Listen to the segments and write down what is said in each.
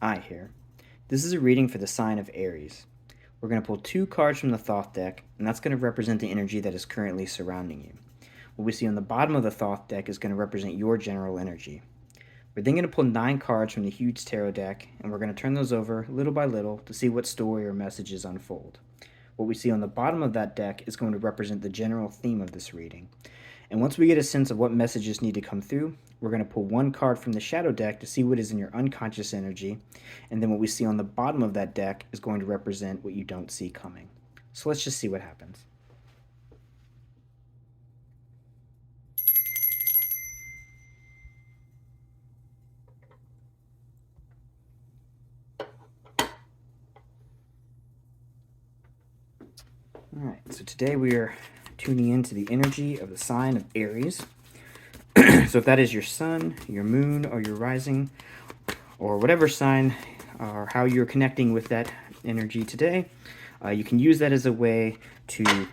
I here. This is a reading for the sign of Aries. We're going to pull 2 cards from the Thoth deck, and that's going to represent the energy that is currently surrounding you. What we see on the bottom of the Thoth deck is going to represent your general energy. We're then going to pull 9 cards from the huge tarot deck, and we're going to turn those over little by little to see what story or messages unfold. What we see on the bottom of that deck is going to represent the general theme of this reading. And once we get a sense of what messages need to come through, we're going to pull 1 card from the shadow deck to see what is in your unconscious energy. And then what we see on the bottom of that deck is going to represent what you don't see coming. So let's just see what happens. Alright, so today we are tuning into the energy of the sign of Aries. So if that is your sun, your moon, or your rising, or whatever sign or how you're connecting with that energy today, you can use that as a way to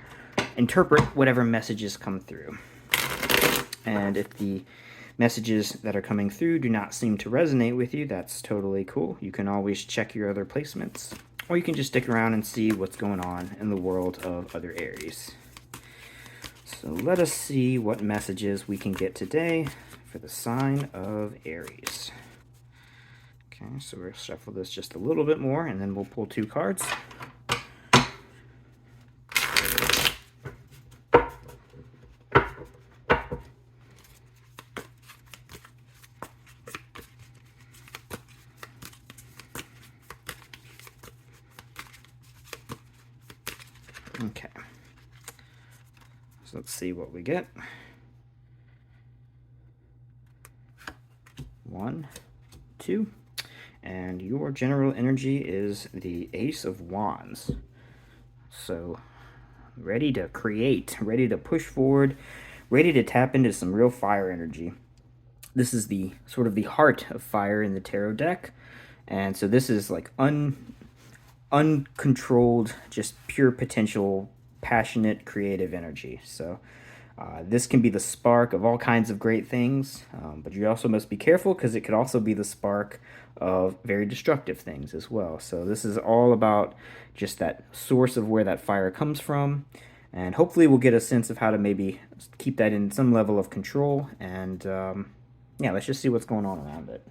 interpret whatever messages come through. And if the messages that are coming through do not seem to resonate with you, that's totally cool. You can always check your other placements, or you can just stick around and see what's going on in the world of other Aries. So let us see what messages we can get today for the sign of Aries. Okay, so we'll shuffle this just a little bit more, and then we'll pull 2 cards. Okay, so let's see what we get. 1, 2, and your general energy is the Ace of Wands. So ready to create, ready to push forward, ready to tap into some real fire energy. This is the sort of the heart of fire in the tarot deck, and so this is like uncontrolled, just pure potential, passionate, creative energy. So this can be the spark of all kinds of great things, but you also must be careful because it could also be the spark of very destructive things as well. So this is all about just that source of where that fire comes from, and hopefully we'll get a sense of how to maybe keep that in some level of control. And yeah, let's just see what's going on around it.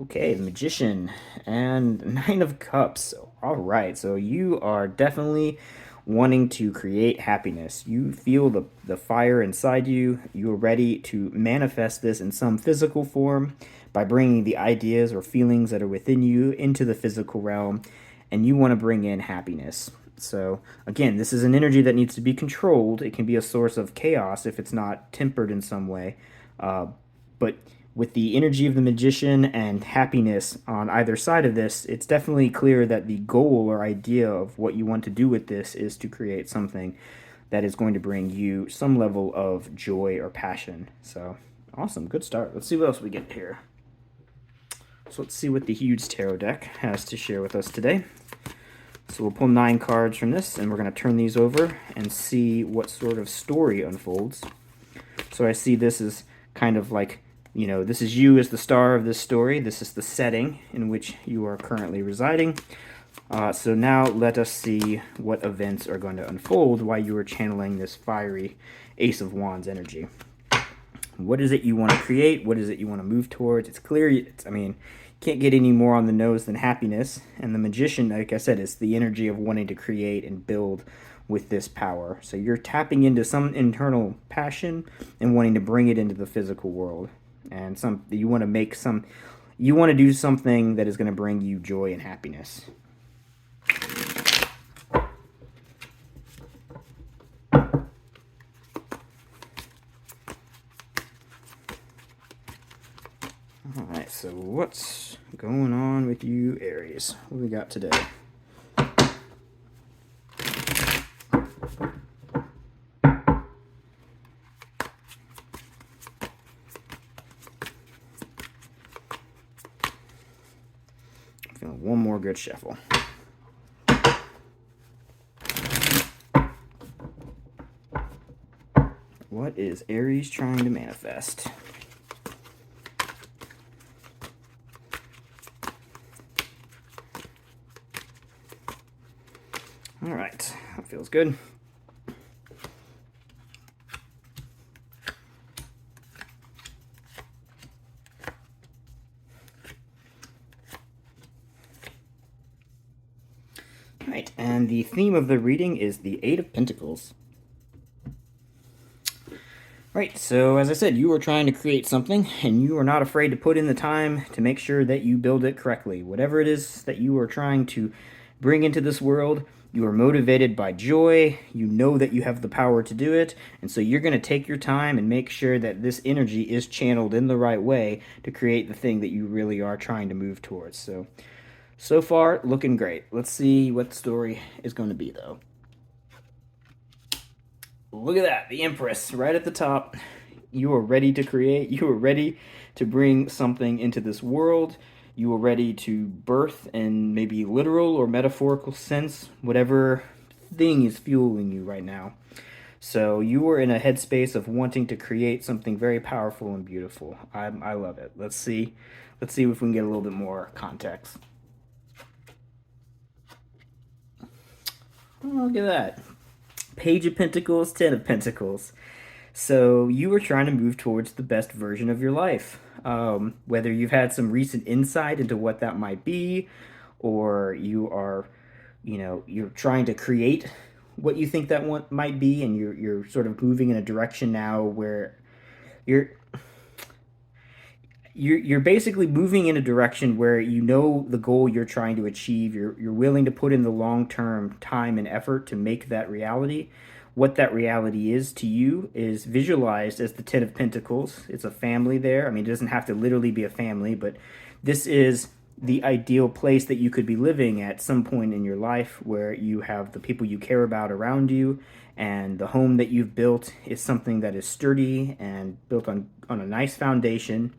Okay, the Magician and 9 of Cups. All right, so you are definitely wanting to create happiness. You feel the fire inside you. You are ready to manifest this in some physical form by bringing the ideas or feelings that are within you into the physical realm, and you want to bring in happiness. So again, this is an energy that needs to be controlled. It can be a source of chaos if it's not tempered in some way, but with the energy of the Magician and happiness on either side of this, it's definitely clear that the goal or idea of what you want to do with this is to create something that is going to bring you some level of joy or passion. So awesome, good start. Let's see what else we get here. So let's see what the huge tarot deck has to share with us today. So we'll pull 9 cards from this, and we're going to turn these over and see what sort of story unfolds. So I see this as kind of like, you know, this is you as the star of this story. This is the setting in which you are currently residing. So now let us see what events are going to unfold while you are channeling this fiery Ace of Wands energy. What is it you want to create? What is it you want to move towards? It's clear, I mean, can't get any more on the nose than happiness. And the Magician, like I said, is the energy of wanting to create and build with this power. So you're tapping into some internal passion and wanting to bring it into the physical world. And you want to do something that is going to bring you joy and happiness. Alright, so what's going on with you, Aries? What do we got today? One more good shuffle. What is Aries trying to manifest? All right, that feels good. All right, and the theme of the reading is the Eight of Pentacles. Right, so as I said, you are trying to create something, and you are not afraid to put in the time to make sure that you build it correctly. Whatever it is that you are trying to bring into this world, you are motivated by joy, you know that you have the power to do it, and so you're going to take your time and make sure that this energy is channeled in the right way to create the thing that you really are trying to move towards. So far, looking great. Let's see what the story is going to be, though. Look at that, the Empress right at the top. You are ready to create. You are ready to bring something into this world. You are ready to birth in maybe literal or metaphorical sense, whatever thing is fueling you right now. So you are in a headspace of wanting to create something very powerful and beautiful. I love it. Let's see if we can get a little bit more context. Oh, look at that. Page of Pentacles, Ten of Pentacles. So you are trying to move towards the best version of your life. Whether you've had some recent insight into what that might be, or you are, you're trying to create what you think that one might be, and you're sort of moving in a direction now where you're you're basically moving in a direction where you know the goal you're trying to achieve. You're willing to put in the long term time and effort to make that reality. What that reality is to you is visualized as the Ten of Pentacles. It's a family there. I mean, it doesn't have to literally be a family, but this is the ideal place that you could be living at some point in your life, where you have the people you care about around you, and the home that you've built is something that is sturdy and built on a nice foundation.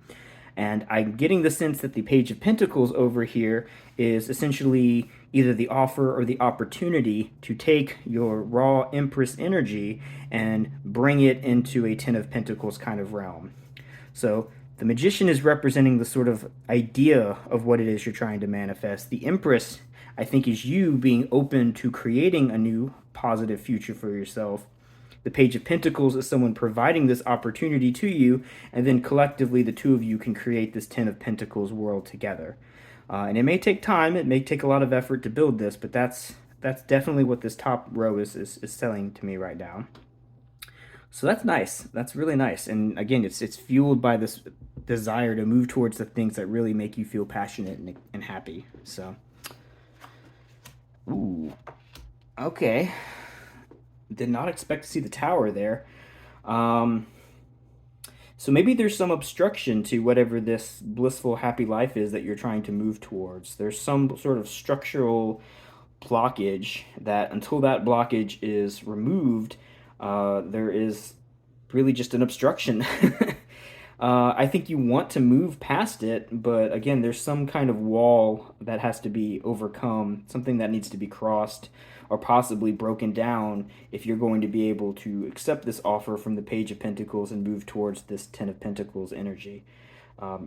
And I'm getting the sense that the Page of Pentacles over here is essentially either the offer or the opportunity to take your raw Empress energy and bring it into a Ten of Pentacles kind of realm. So the Magician is representing the sort of idea of what it is you're trying to manifest. The Empress, I think, is you being open to creating a new positive future for yourself. The Page of Pentacles is someone providing this opportunity to you, and then collectively the two of you can create this Ten of Pentacles world together. And it may take time, it may take a lot of effort to build this, but that's definitely what this top row is selling to me right now. So that's nice. That's really nice. And again, it's fueled by this desire to move towards the things that really make you feel passionate and happy. So, ooh, okay. Did not expect to see the Tower there. Um, so maybe there's some obstruction to whatever this blissful, happy life is that you're trying to move towards. There's some sort of structural blockage that, until that blockage is removed, there is really just an obstruction. I think you want to move past it, but again, there's some kind of wall that has to be overcome, something that needs to be crossed or possibly broken down if you're going to be able to accept this offer from the Page of Pentacles and move towards this Ten of Pentacles energy.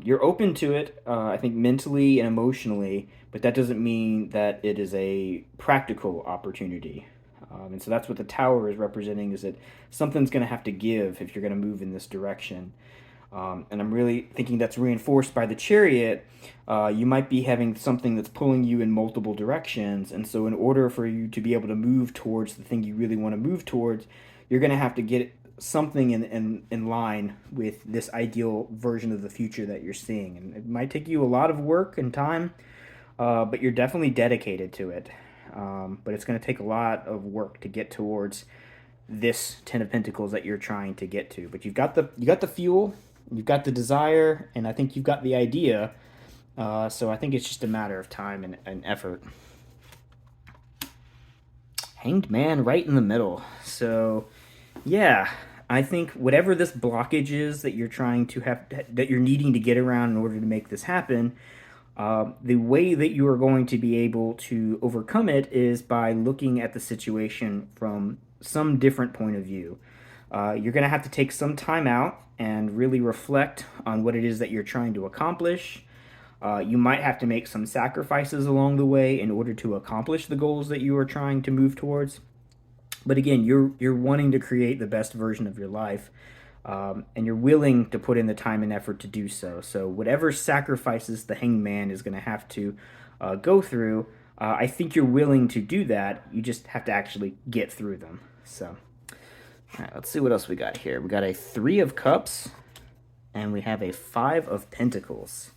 You're open to it, I think, mentally and emotionally, but that doesn't mean that it is a practical opportunity. And so that's what the Tower is representing, is that something's going to have to give if you're going to move in this direction. And I'm really thinking that's reinforced by the Chariot. You might be having something that's pulling you in multiple directions, and so in order for you to be able to move towards the thing you really want to move towards, you're going to have to get something in line with this ideal version of the future that you're seeing. And it might take you a lot of work and time, but you're definitely dedicated to it. But it's going to take a lot of work to get towards this Ten of Pentacles that you're trying to get to. But you got the fuel, you've got the desire, and I think you've got the idea. So I think it's just a matter of time and effort. Hanged Man right in the middle. So yeah, I think whatever this blockage is that you're trying to have, that you're needing to get around in order to make this happen, the way that you are going to be able to overcome it is by looking at the situation from some different point of view. You're going to have to take some time out and really reflect on what it is that you're trying to accomplish. You might have to make some sacrifices along the way in order to accomplish the goals that you are trying to move towards. But again, you're wanting to create the best version of your life, and you're willing to put in the time and effort to do so. So whatever sacrifices the hanged man is going to have to go through, I think you're willing to do that. You just have to actually get through them. So, all right, let's see what else we got here. We got a Three of Cups, and we have a Five of Pentacles.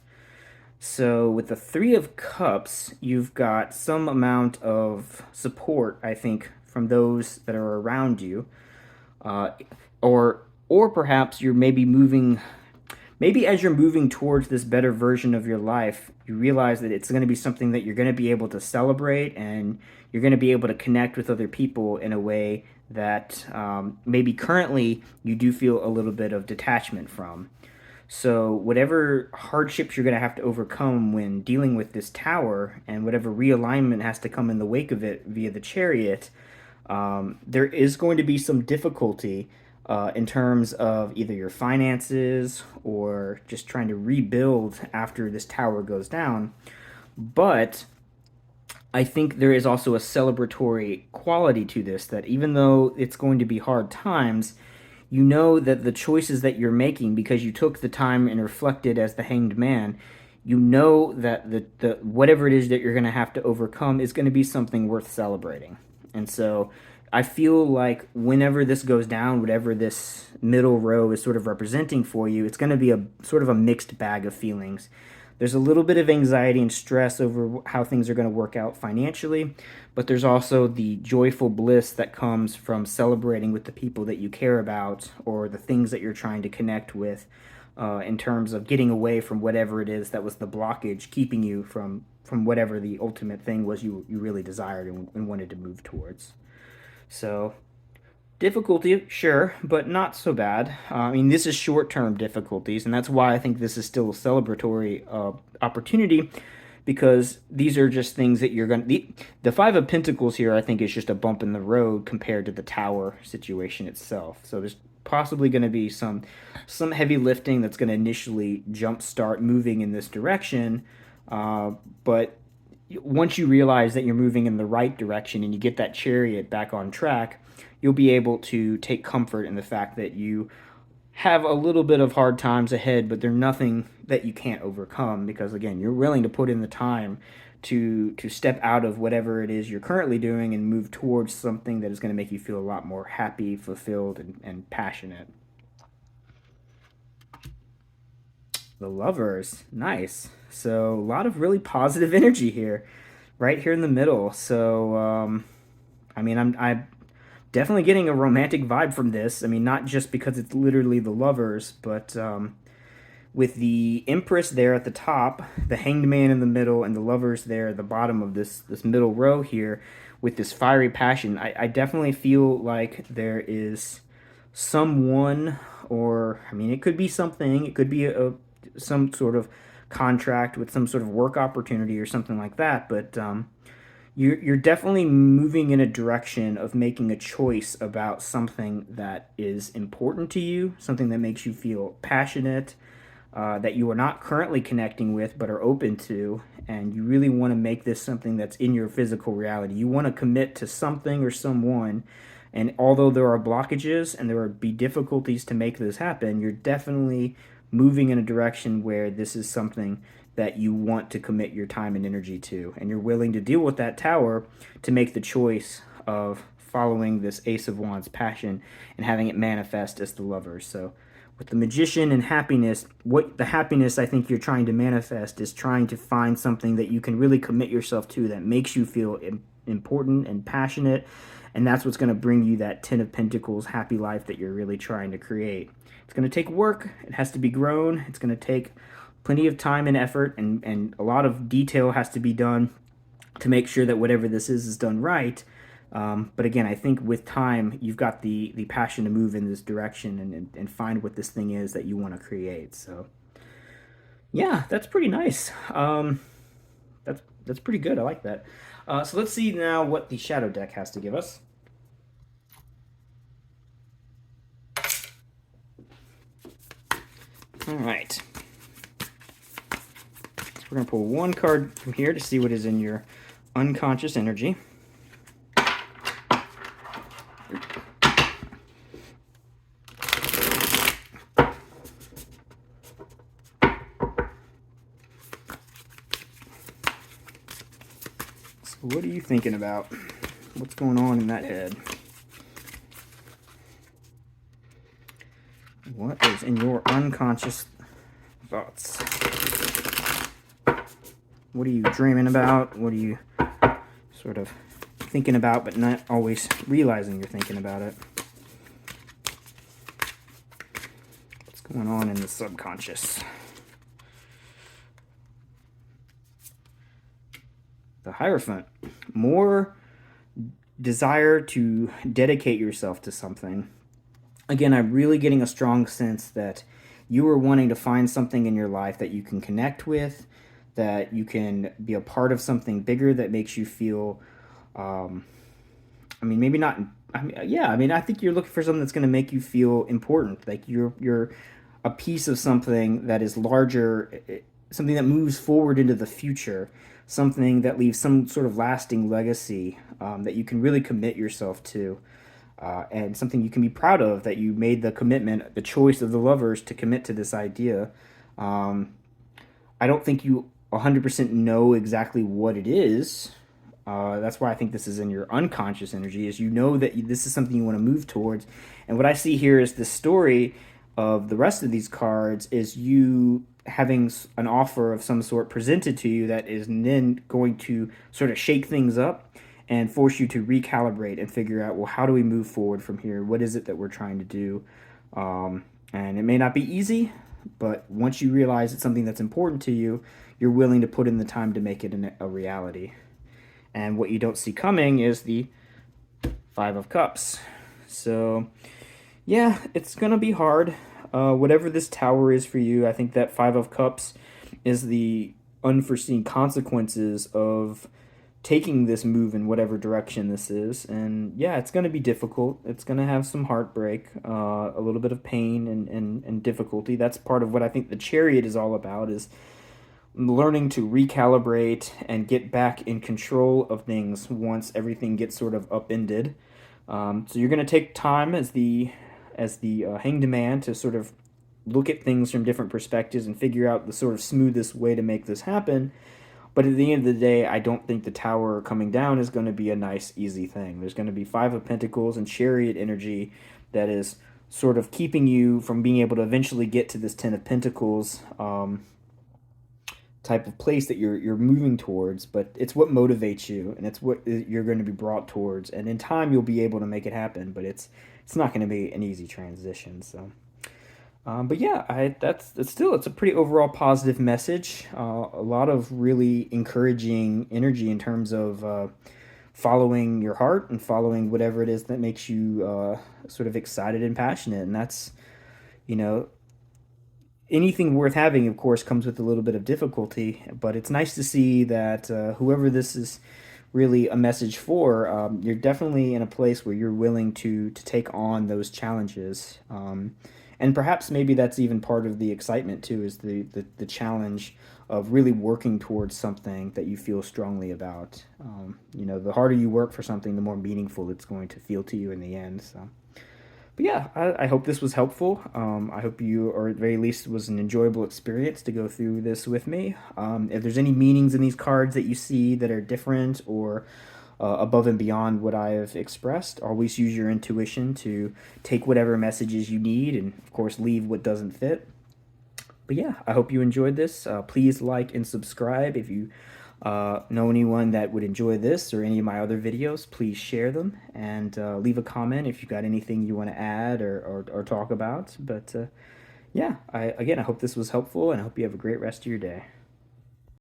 So with the Three of Cups, you've got some amount of support, I think, from those that are around you, uh, or perhaps you're maybe moving. Maybe as you're moving towards this better version of your life, you realize that it's going to be something that you're going to be able to celebrate, and you're going to be able to connect with other people in a way that maybe currently you do feel a little bit of detachment from. So, whatever hardships you're going to have to overcome when dealing with this tower, and whatever realignment has to come in the wake of it via the chariot, there is going to be some difficulty in terms of either your finances or just trying to rebuild after this tower goes down. But I think there is also a celebratory quality to this, that even though it's going to be hard times, you know that the choices that you're making, because you took the time and reflected as the hanged man, you know that the whatever it is that you're going to have to overcome is going to be something worth celebrating. And so I feel like whenever this goes down, whatever this middle row is sort of representing for you, it's going to be a sort of a mixed bag of feelings. There's a little bit of anxiety and stress over how things are going to work out financially, but there's also the joyful bliss that comes from celebrating with the people that you care about, or the things that you're trying to connect with, in terms of getting away from whatever it is that was the blockage keeping you from whatever the ultimate thing was you really desired and wanted to move towards. So difficulty, sure, but not so bad. I mean, this is short-term difficulties, and that's why I think this is still a celebratory opportunity, because these are just things that you're going to... The Five of Pentacles here, I think, is just a bump in the road compared to the Tower situation itself. So there's possibly going to be some heavy lifting that's going to initially jumpstart moving in this direction, but once you realize that you're moving in the right direction and you get that chariot back on track, you'll be able to take comfort in the fact that you have a little bit of hard times ahead, but they're nothing that you can't overcome, because again, you're willing to put in the time to step out of whatever it is you're currently doing and move towards something that is going to make you feel a lot more happy, fulfilled, and passionate. The Lovers, nice. So a lot of really positive energy here, right here in the middle. So I mean, I'm definitely getting a romantic vibe from this. I mean, not just because it's literally the Lovers, but with the Empress there at the top, the Hanged Man in the middle, and the Lovers there at the bottom of this middle row here, with this fiery passion, I definitely feel like there is someone, or I mean, it could be something. It could be some sort of contract with some sort of work opportunity or something like that. But you're definitely moving in a direction of making a choice about something that is important to you, something that makes you feel passionate, that you are not currently connecting with but are open to, and you really want to make this something that's in your physical reality. You want to commit to something or someone, and although there are blockages and there will be difficulties to make this happen, you're definitely moving in a direction where this is something that you want to commit your time and energy to, and you're willing to deal with that tower to make the choice of following this Ace of Wands passion and having it manifest as the Lovers. So with the Magician and happiness, what the happiness I think you're trying to manifest is trying to find something that you can really commit yourself to, that makes you feel important and passionate, and that's what's going to bring you that Ten of Pentacles happy life that you're really trying to create. It's going to take work. It has to be grown. It's going to take plenty of time and effort, and a lot of detail has to be done to make sure that whatever this is done right. But again, I think with time, you've got the passion to move in this direction and find what this thing is that you want to create. So yeah, that's pretty nice. That's pretty good. I like that. So let's see now what the shadow deck has to give us. All right. We're going to pull one card from here to see what is in your unconscious energy. So what are you thinking about? What's going on in that head? What is in your unconscious thoughts? What are you dreaming about? What are you sort of thinking about, but not always realizing you're thinking about it? What's going on in the subconscious? The Hierophant. More desire to dedicate yourself to something. Again, I'm really getting a strong sense that you are wanting to find something in your life that you can connect with, that you can be a part of something bigger that makes you feel, maybe not, I think you're looking for something that's going to make you feel important, like you're a piece of something that is larger, something that moves forward into the future, something that leaves some sort of lasting legacy, that you can really commit yourself to. And something you can be proud of, that you made the commitment, the choice of the lovers to commit to this idea. I don't think you 100% know exactly what it is. That's why I think this is in your unconscious energy, is you know that this is something you want to move towards. And what I see here is the story of the rest of these cards is you having an offer of some sort presented to you that is then going to sort of shake things up and force you to recalibrate and figure out, well, how do we move forward from here? What is it that we're trying to do? And it may not be easy, but once you realize it's something that's important to you, you're willing to put in the time to make it a reality. And what you don't see coming is the Five of Cups. So, yeah, it's going to be hard. Whatever this tower is for you, I think that Five of Cups is the unforeseen consequences of taking this move in whatever direction this is. And yeah, it's going to be difficult. It's going to have some heartbreak, a little bit of pain and difficulty. That's part of what I think the Chariot is all about, is learning to recalibrate and get back in control of things once everything gets sort of upended. So you're going to take time as the Hanged Man to sort of look at things from different perspectives and figure out the sort of smoothest way to make this happen. But at the end of the day, I don't think the Tower coming down is going to be a nice, easy thing. There's going to be Five of Pentacles and Chariot energy that is sort of keeping you from being able to eventually get to this Ten of Pentacles type of place that you're moving towards. But it's what motivates you, and it's what you're going to be brought towards. And in time, you'll be able to make it happen. But it's not going to be an easy transition. So. But yeah, it's a pretty overall positive message. A lot of really encouraging energy in terms of following your heart and following whatever it is that makes you sort of excited and passionate. And that's, anything worth having, of course, comes with a little bit of difficulty. But it's nice to see that whoever this is really a message for, you're definitely in a place where you're willing to take on those challenges. And perhaps maybe that's even part of the excitement too, is the challenge of really working towards something that you feel strongly about. The harder you work for something, the more meaningful it's going to feel to you in the end. So, but yeah, I hope this was helpful. I hope you, or at the very least, it was an enjoyable experience to go through this with me. If there's any meanings in these cards that you see that are different or above and beyond what I have expressed, always use your intuition to take whatever messages you need and, of course, leave what doesn't fit. But yeah, I hope you enjoyed this. Please like and subscribe. If you know anyone that would enjoy this or any of my other videos, please share them, and leave a comment if you've got anything you want to add or talk about. But yeah, I hope this was helpful, and I hope you have a great rest of your day.